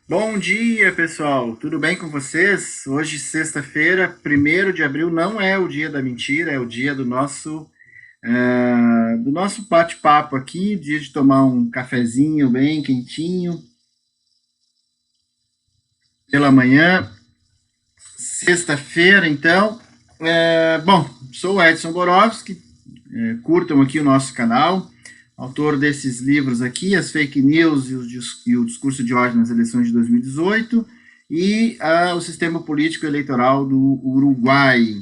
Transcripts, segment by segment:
Bom dia, pessoal. Tudo bem com vocês? Hoje, sexta-feira, 1º de abril, não é o dia da mentira, é o dia do nosso bate-papo aqui, dia de tomar um cafezinho bem quentinho pela manhã. Sexta-feira, então. Bom, sou o Edson Borowski, curtam aqui o nosso canal, autor desses livros aqui, As Fake News e o Discurso de ódio nas eleições de 2018, e o Sistema Político Eleitoral do Uruguai,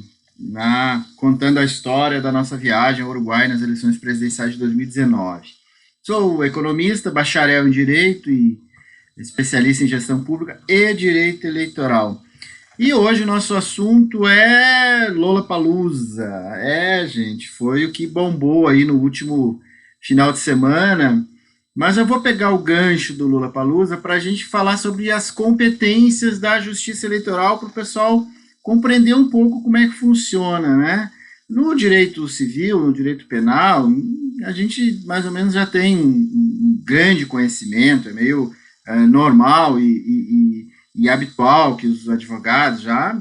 contando a história da nossa viagem ao Uruguai nas eleições presidenciais de 2019. Sou economista, bacharel em Direito e especialista em Gestão Pública e Direito Eleitoral. E hoje o nosso assunto é Lollapalooza. Gente, foi o que bombou aí no último final de semana. Mas eu vou pegar o gancho do Lollapalooza para a gente falar sobre as competências da Justiça Eleitoral para o pessoal compreender um pouco como é que funciona, né? No direito civil, no direito penal, a gente mais ou menos já tem um grande conhecimento, é meio normal e habitual que os advogados já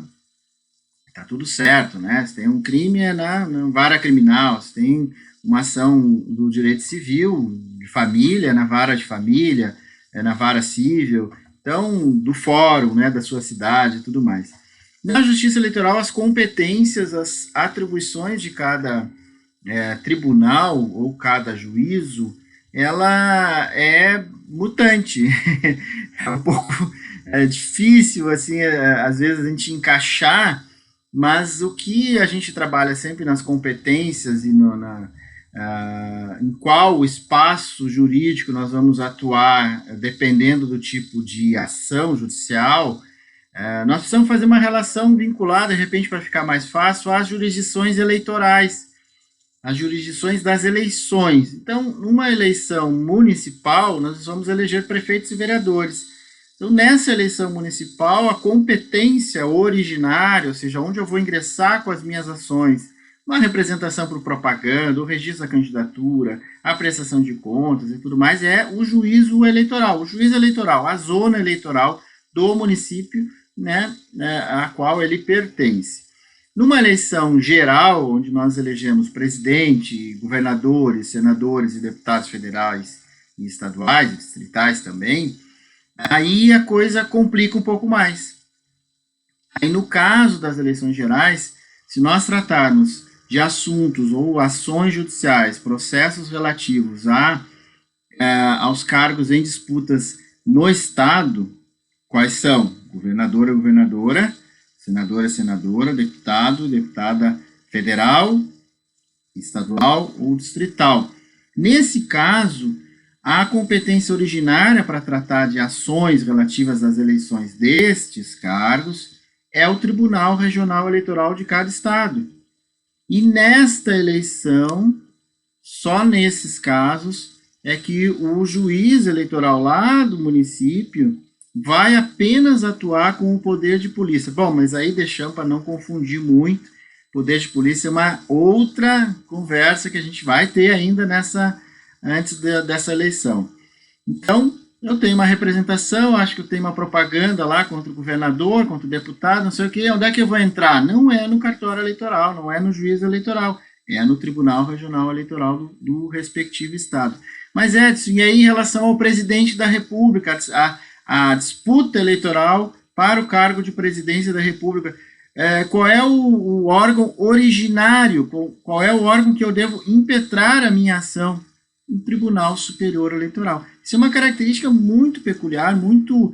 tá tudo certo, né? Se tem um crime é na vara criminal, se tem uma ação do direito civil, de família, na vara de família, na vara civil, então, do fórum, né, da sua cidade e tudo mais. Na justiça eleitoral, as competências, as atribuições de cada tribunal ou cada juízo, ela é mutante. É um pouco difícil, assim, às vezes a gente encaixar, mas o que a gente trabalha sempre nas competências e em qual espaço jurídico nós vamos atuar, dependendo do tipo de ação judicial, nós precisamos fazer uma relação vinculada, de repente, para ficar mais fácil, às jurisdições eleitorais, as jurisdições das eleições. Então, numa eleição municipal, nós vamos eleger prefeitos e vereadores. Então, nessa eleição municipal, a competência originária, ou seja, onde eu vou ingressar com as minhas ações, uma representação por propaganda, o registro da candidatura, a prestação de contas e tudo mais, é o juízo eleitoral. O juízo eleitoral, a zona eleitoral do município, né, a qual ele pertence. Numa eleição geral, onde nós elegemos presidente, governadores, senadores e deputados federais e estaduais, e distritais também, aí a coisa complica um pouco mais. Aí, no caso das eleições gerais, se nós tratarmos de assuntos ou ações judiciais, processos relativos aos cargos em disputas no Estado, quais são? Governador ou governadora, senador é senadora, deputado, deputada federal, estadual ou distrital. Nesse caso, a competência originária para tratar de ações relativas às eleições destes cargos é o Tribunal Regional Eleitoral de cada estado. E nesta eleição, só nesses casos, é que o juiz eleitoral lá do município vai apenas atuar com o poder de polícia. Bom, mas aí deixamos para não confundir muito. Poder de polícia é uma outra conversa que a gente vai ter ainda antes dessa eleição. Então, eu tenho uma representação, acho que eu tenho uma propaganda lá contra o governador, contra o deputado, não sei o quê. Onde é que eu vou entrar? Não é no cartório eleitoral, não é no juiz eleitoral, é no Tribunal Regional Eleitoral do respectivo estado. Mas, Edson, e aí em relação ao presidente da República, a disputa eleitoral para o cargo de presidência da República, qual é o órgão originário, qual é o órgão que eu devo impetrar a minha ação? O Tribunal Superior Eleitoral. Isso é uma característica muito peculiar, muito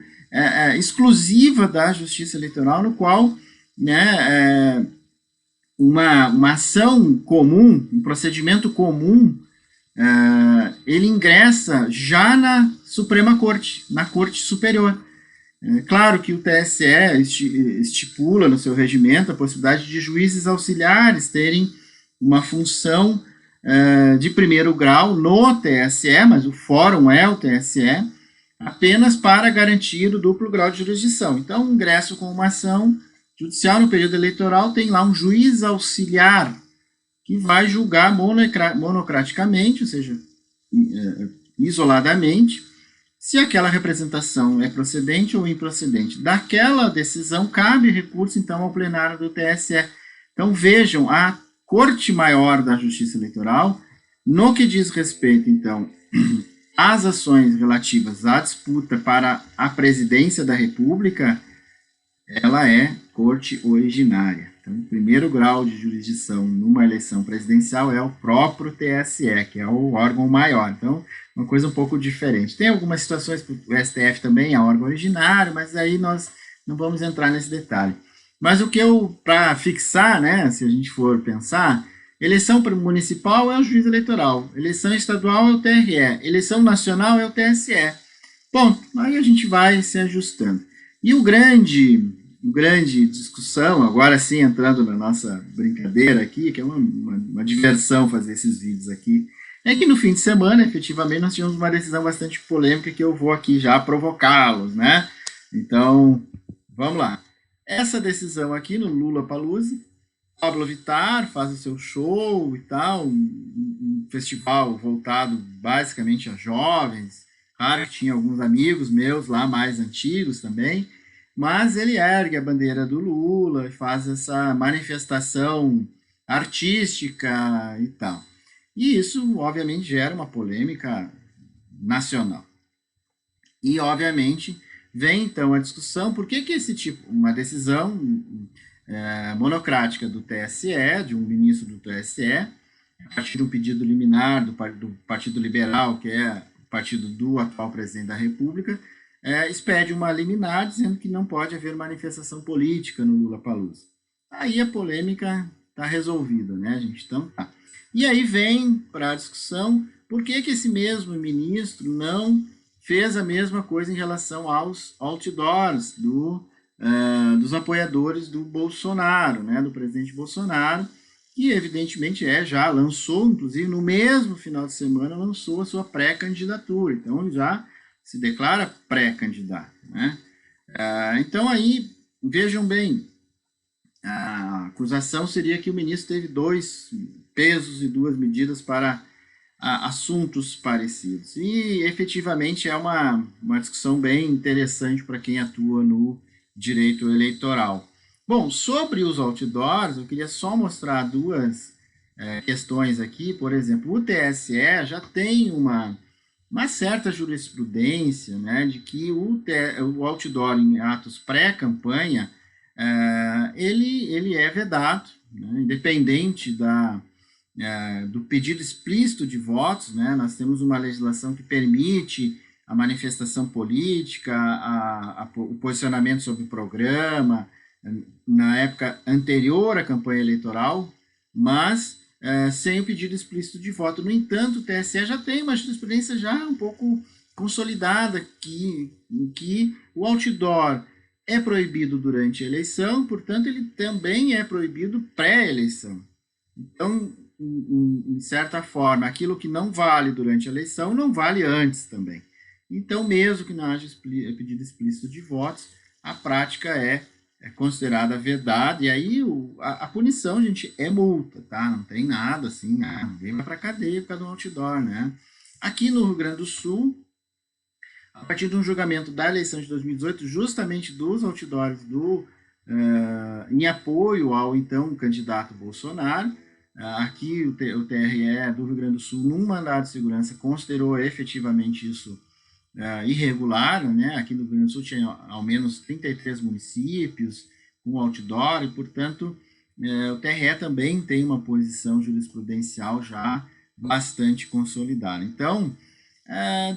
exclusiva da Justiça Eleitoral, no qual, né, uma ação comum, um procedimento comum, ele ingressa já na Suprema Corte, na Corte Superior. Claro que o TSE estipula no seu regimento a possibilidade de juízes auxiliares terem uma função de primeiro grau no TSE, mas o fórum é o TSE, apenas para garantir o duplo grau de jurisdição. Então, ingresso com uma ação judicial no período eleitoral, tem lá um juiz auxiliar que vai julgar monocraticamente, ou seja, isoladamente, Se aquela representação é procedente ou improcedente daquela decisão, cabe recurso, então, ao plenário do TSE. Então, vejam, a Corte Maior da Justiça Eleitoral, no que diz respeito, então, às ações relativas à disputa para a presidência da República, ela é corte originária. Então, o primeiro grau de jurisdição numa eleição presidencial é o próprio TSE, que é o órgão maior. Então, uma coisa um pouco diferente. Tem algumas situações que o STF também é órgão originário, mas aí nós não vamos entrar nesse detalhe. Mas o que para fixar, né, se a gente for pensar, eleição municipal é o juiz eleitoral, eleição estadual é o TRE, eleição nacional é o TSE. Bom, aí a gente vai se ajustando. E o grande discussão, agora sim entrando na nossa brincadeira aqui, que é uma diversão fazer esses vídeos aqui, é que no fim de semana, efetivamente, nós tivemos uma decisão bastante polêmica que eu vou aqui já provocá-los, né? Então, vamos lá. Essa decisão aqui no Lula Palusa, Pablo Vittar faz o seu show e tal, um festival voltado basicamente a jovens, claro que tinha alguns amigos meus lá mais antigos também, mas ele ergue a bandeira do Lula e faz essa manifestação artística e tal. E isso, obviamente, gera uma polêmica nacional. E, obviamente, vem então a discussão por que esse tipo, uma decisão monocrática do TSE, de um ministro do TSE, a partir de um pedido liminar do Partido Liberal, que é o partido do atual presidente da República, expede uma liminar dizendo que não pode haver manifestação política no Lula Palusa. Aí a polêmica está resolvida, né, gente? Então, tá. E aí vem para a discussão por que esse mesmo ministro não fez a mesma coisa em relação aos outdoors dos apoiadores do Bolsonaro, né, do presidente Bolsonaro, que evidentemente já lançou, inclusive no mesmo final de semana, lançou a sua pré-candidatura. Então ele já se declara pré-candidato, né? Então aí, vejam bem, a acusação seria que o ministro teve 2 pesos e 2 medidas para assuntos parecidos. E efetivamente é uma discussão bem interessante para quem atua no direito eleitoral. Bom, sobre os outdoors, eu queria só mostrar 2 questões aqui. Por exemplo, o TSE já tem uma certa jurisprudência, né, de que o outdoor em atos pré-campanha, ele é vedado, né, independente do pedido explícito de votos, né? Nós temos uma legislação que permite a manifestação política, o posicionamento sobre o programa, na época anterior à campanha eleitoral, mas sem o pedido explícito de voto. No entanto, o TSE já tem uma jurisprudência já um pouco consolidada em que o outdoor é proibido durante a eleição, portanto, ele também é proibido pré-eleição. Então, em certa forma, aquilo que não vale durante a eleição não vale antes também. Então, mesmo que não haja pedido explícito de votos, a prática é considerada vedada, e aí a punição, gente, é multa, tá? Não tem nada assim, ninguém vai para cadeia por causa do outdoor, né? Aqui no Rio Grande do Sul, a partir de um julgamento da eleição de 2018, justamente dos outdoors em apoio ao então candidato Bolsonaro, aqui o TRE do Rio Grande do Sul, num mandado de segurança, considerou efetivamente isso irregular, né? Aqui no Rio Grande do Sul tinha ao menos 33 municípios com outdoor, e, portanto, o TRE também tem uma posição jurisprudencial já bastante consolidada. Então,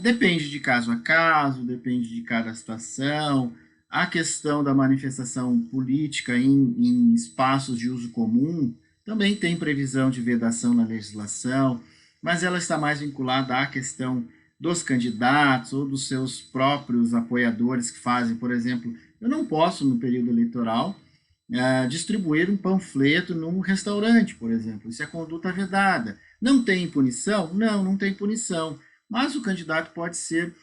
depende de caso a caso, depende de cada situação. A questão da manifestação política em espaços de uso comum também tem previsão de vedação na legislação, mas ela está mais vinculada à questão dos candidatos ou dos seus próprios apoiadores que fazem, por exemplo, eu não posso, no período eleitoral, distribuir um panfleto num restaurante, por exemplo. Isso é conduta vedada. Não tem punição? Não tem punição. Mas o candidato pode ser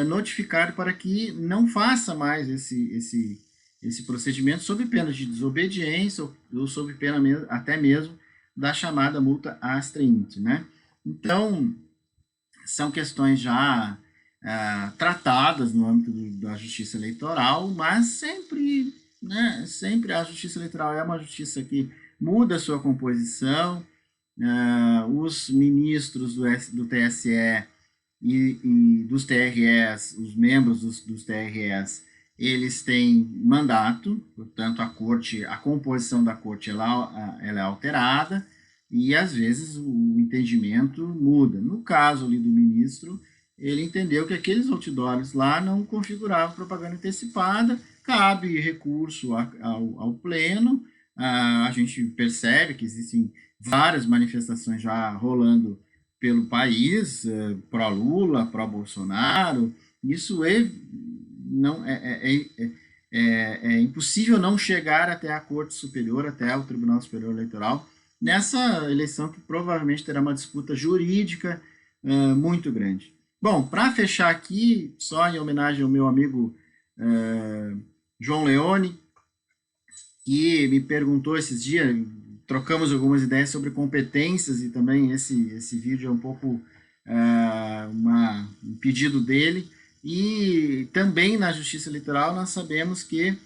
notificado para que não faça mais esse procedimento sob pena de desobediência ou sob pena até mesmo da chamada multa astra int, né? Então, são questões já tratadas no âmbito da justiça eleitoral, mas sempre, né, sempre a justiça eleitoral é uma justiça que muda a sua composição. Os ministros do TSE e dos TREs, os membros dos TREs, eles têm mandato, portanto a composição da corte ela é alterada e às vezes o entendimento muda. No caso ali do ministro, ele entendeu que aqueles outdoors lá não configuravam propaganda antecipada, cabe recurso ao pleno. A gente percebe que existem várias manifestações já rolando pelo país, pró-Lula, pró-Bolsonaro. Isso não, é impossível não chegar até a Corte Superior, até o Tribunal Superior Eleitoral, nessa eleição que provavelmente terá uma disputa jurídica muito grande. Bom, para fechar aqui, só em homenagem ao meu amigo João Leone, que me perguntou esses dias, trocamos algumas ideias sobre competências e também esse vídeo é um pouco um pedido dele. E também na Justiça Eleitoral nós sabemos que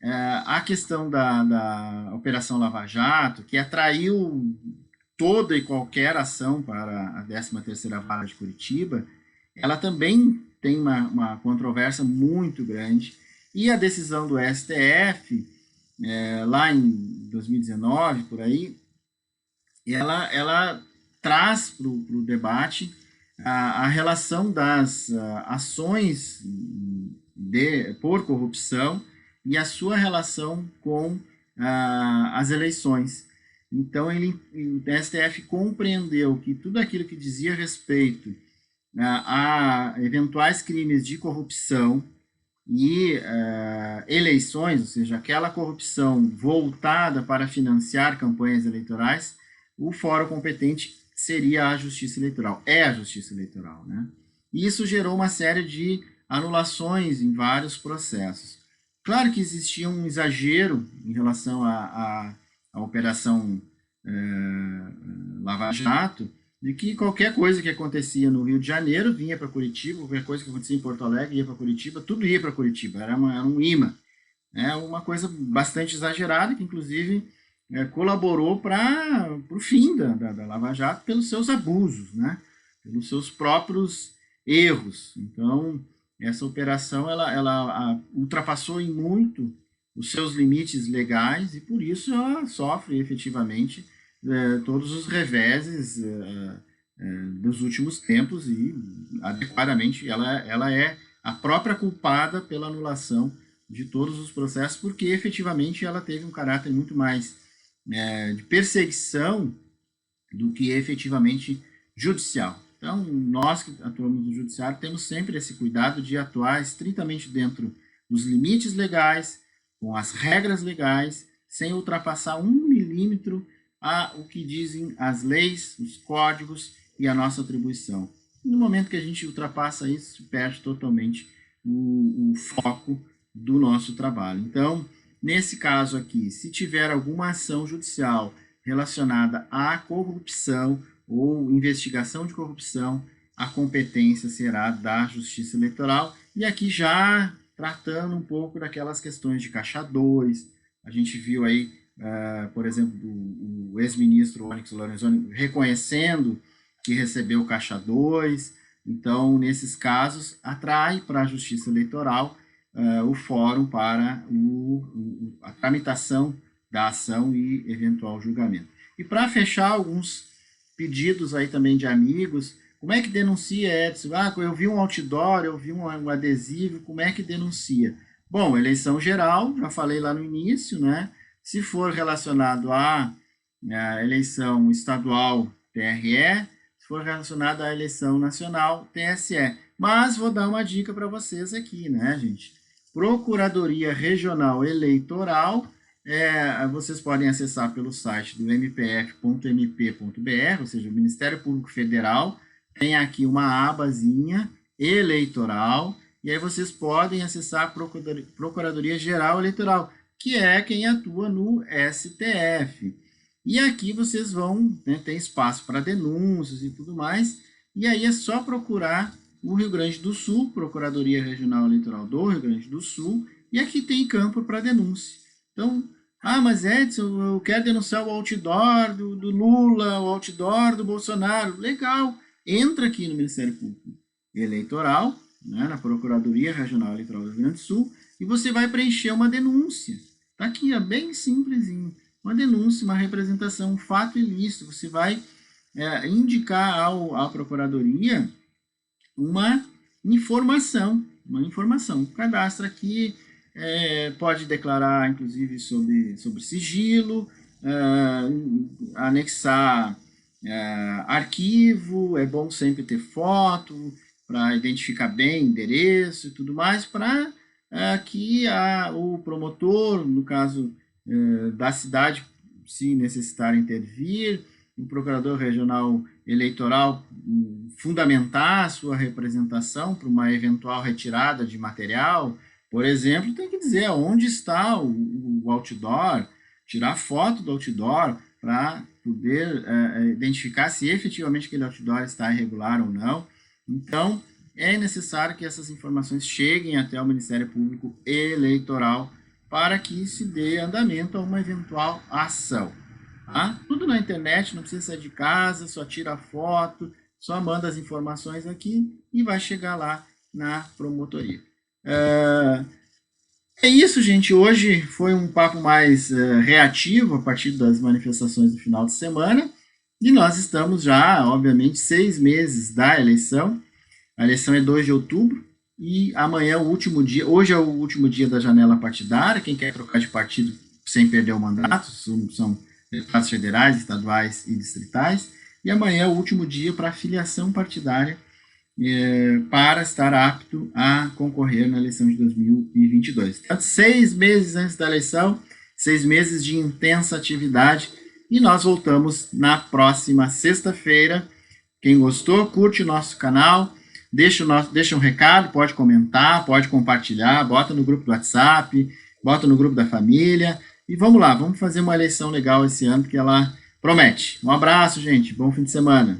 a questão da Operação Lava Jato, que atraiu toda e qualquer ação para a 13ª Vara de Curitiba, ela também tem uma controvérsia muito grande. E a decisão do STF, lá em 2019, por aí, ela traz para o debate a relação das ações por corrupção e a sua relação com as eleições. Então, o STF compreendeu que tudo aquilo que dizia respeito a eventuais crimes de corrupção e eleições, ou seja, aquela corrupção voltada para financiar campanhas eleitorais, o fórum competente seria a Justiça Eleitoral, é a Justiça Eleitoral, né? E isso gerou uma série de anulações em vários processos. Claro que existia um exagero em relação à Operação Lava Jato, de que qualquer coisa que acontecia no Rio de Janeiro vinha para Curitiba, qualquer coisa que acontecia em Porto Alegre ia para Curitiba, tudo ia para Curitiba, era um imã. Uma coisa bastante exagerada, que inclusive colaborou para o fim da Lava Jato pelos seus abusos, né? Pelos seus próprios erros. Então, essa operação ela ultrapassou em muito os seus limites legais e, por isso, ela sofre efetivamente todos os reveses dos últimos tempos e, adequadamente, ela é a própria culpada pela anulação de todos os processos, porque efetivamente ela teve um caráter muito mais de perseguição do que efetivamente judicial. Então, nós que atuamos no judiciário temos sempre esse cuidado de atuar estritamente dentro dos limites legais, com as regras legais, sem ultrapassar 1 milímetro o que dizem as leis, os códigos e a nossa atribuição. No momento que a gente ultrapassa isso, perde totalmente o foco do nosso trabalho. Então, nesse caso aqui, se tiver alguma ação judicial relacionada à corrupção ou investigação de corrupção, a competência será da Justiça Eleitoral. E aqui já tratando um pouco daquelas questões de Caixa 2, a gente viu aí, por exemplo, o ex-ministro Onyx Lorenzoni reconhecendo que recebeu Caixa 2. Então, nesses casos, atrai para a Justiça Eleitoral o fórum para a tramitação da ação e eventual julgamento. E para fechar, alguns pedidos aí também de amigos. Como é que denuncia, Edson? Eu vi um outdoor, eu vi um adesivo, como é que denuncia? Bom, eleição geral, já falei lá no início, né? Se for relacionado à eleição estadual, TRE, se for relacionado à eleição nacional, TSE. Mas vou dar uma dica para vocês aqui, né, gente? Procuradoria Regional Eleitoral, vocês podem acessar pelo site do mpf.mp.br, ou seja, o Ministério Público Federal, tem aqui uma abazinha eleitoral, e aí vocês podem acessar a Procuradoria Geral Eleitoral, que é quem atua no STF. E aqui vocês vão, né, tem espaço para denúncias e tudo mais, e aí é só procurar o Rio Grande do Sul, Procuradoria Regional Eleitoral do Rio Grande do Sul, e aqui tem campo para denúncia. Então, mas Edson, eu quero denunciar o outdoor do Lula, o outdoor do Bolsonaro. Legal, entra aqui no Ministério Público Eleitoral, né, na Procuradoria Regional Eleitoral do Rio Grande do Sul, e você vai preencher uma denúncia. Está aqui, bem simplesinho. Uma denúncia, uma representação, um fato ilícito. Você vai indicar à Procuradoria uma informação. Cadastra aqui, pode declarar, inclusive, sobre sigilo, anexar arquivo, é bom sempre ter foto, para identificar bem endereço e tudo mais, para que o promotor, no caso da cidade, se necessitar intervir, o procurador regional eleitoral fundamentar a sua representação para uma eventual retirada de material, por exemplo, tem que dizer onde está o outdoor, tirar foto do outdoor para poder identificar se efetivamente aquele outdoor está irregular ou não. Então, é necessário que essas informações cheguem até o Ministério Público Eleitoral para que se dê andamento a uma eventual ação. Tá? Tudo na internet, não precisa sair de casa, só tira a foto, só manda as informações aqui e vai chegar lá na promotoria. É isso, gente. Hoje foi um papo mais reativo a partir das manifestações do final de semana e nós estamos já, obviamente, 6 meses da eleição. A eleição é 2 de outubro e amanhã é o último dia. Hoje é o último dia da janela partidária. Quem quer trocar de partido sem perder o mandato são deputados federais, estaduais e distritais. E amanhã é o último dia para a filiação partidária para estar apto a concorrer na eleição de 2022. Então, 6 meses antes da eleição, 6 meses de intensa atividade e nós voltamos na próxima sexta-feira. Quem gostou, curte o nosso canal, deixa um recado, pode comentar, pode compartilhar, bota no grupo do WhatsApp, bota no grupo da família e vamos lá, vamos fazer uma eleição legal esse ano que ela promete. Um abraço, gente, bom fim de semana.